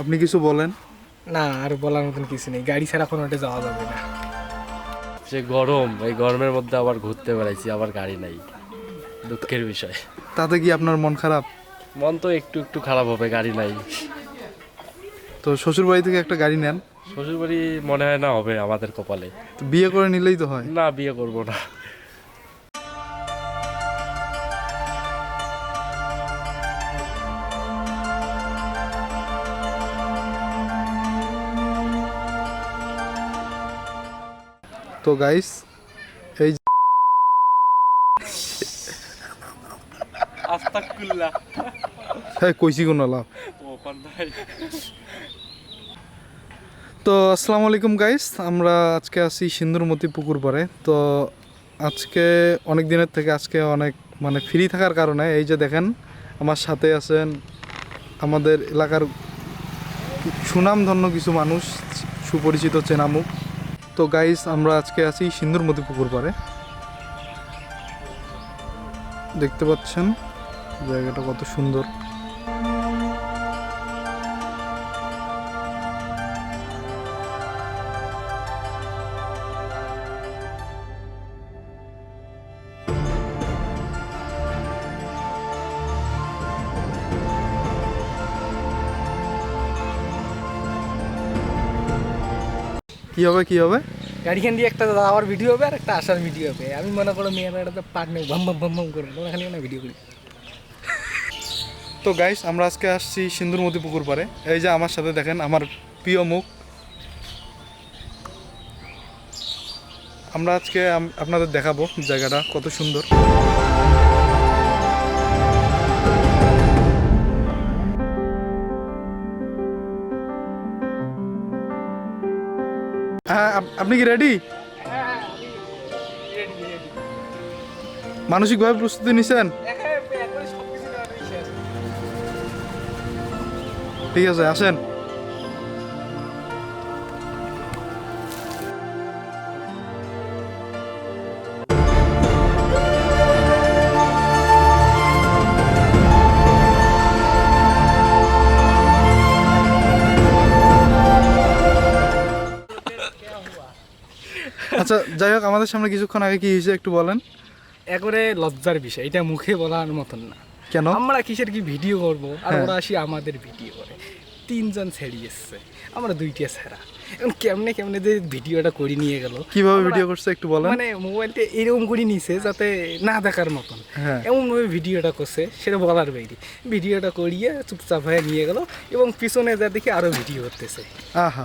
আপনি কিছু বলেন। না, আর বলার মতন কিছু নেই, গাড়ি ছাড়া কোনো একটা যাওয়া যাবে না। যে গরম, এই গরমের মধ্যে আবার ঘুরতে বেড়াইছি, আবার গাড়ি নাই, দুঃখের বিষয়। তাতে কি আপনার মন খারাপ? মন তো একটু একটু খারাপ হবে, গাড়ি নাই। তো শ্বশুর বাড়ি থেকে একটা গাড়ি নেন। শ্বশুরবাড়ি মনে হয় না হবে আমাদের কপালে। তো বিয়ে করে নিলেই তো হয়। না, বিয়ে করব না। তো গাইস, এই আস্তাগফিরুল্লাহ। হ্যাঁ কইছি কোনো লাভ। তো আসসালামু আলাইকুম গাইস, আমরা আজকে আছি সিন্দুরমতি পুকুর পাড়ে। তো আজকে অনেক দিনের থেকে আজকে অনেক ফ্রি থাকার কারণে এই যে দেখেন আমার সাথে আছেন আমাদের এলাকার সুনামধন্য কিছু মানুষ, সুপরিচিত চেনামুখ। তো গাইস, আমরা আজকে আছি সিন্দুরমতি পুকুর পাড়ে। দেখতে পাচ্ছেন জায়গাটা কত সুন্দর। কি হবে কি হবে? গাড়িখান দিয়ে একটা যাওয়ার ভিডিও হবে আর একটা আসার ভিডিও হবে। আমি মনে করো মেয়েরা একটা পাট নেই, ভাম ভাম ভাম ভাম করে ওখানে না ভিডিও করি। তো গাইস, আমরা আজকে আসছি সিন্দুরমতি পুকুর পাড়ে। এই যে আমার সাথে দেখেন আমার প্রিয় মুখ। আমরা আজকে আপনাদের দেখাবো জায়গাটা কত সুন্দর। হ্যাঁ, আপনি কি রেডি? মানসিকভাবে প্রস্তুতি নিছেন? ঠিক আছে, আসেন। আচ্ছা যাই হোক, আমাদের সামনে কিছুক্ষণ আগে কি হয়েছে একটু বলেন। একবারে লজ্জার বিষয়, এটা মুখে বলার মতন না। কেন? আমরা কিসের কি ভিডিও করবো আর হ্যাঁ। ওরা আসি আমাদের ভিডিও করে। তিনজন ছেড়ে এসছে, আমরা দুইটা ছেড়া। এখন কেমনে কেমনে যে ভিডিওটা করে নিয়ে গেল, কিভাবে ভিডিও করছে একটু বলেন। মানে মোবাইলটা এরকম করে নিছে যাতে না দেখার মতন, হ্যাঁ। এমনভাবে ভিডিওটা করছে সেটা বলার বাইরে। ভিডিওটা করিয়ে চুপচাপ হয়ে নিয়ে গেল এবং পিছনে যা দেখি আরও ভিডিও করতেছে। আহা।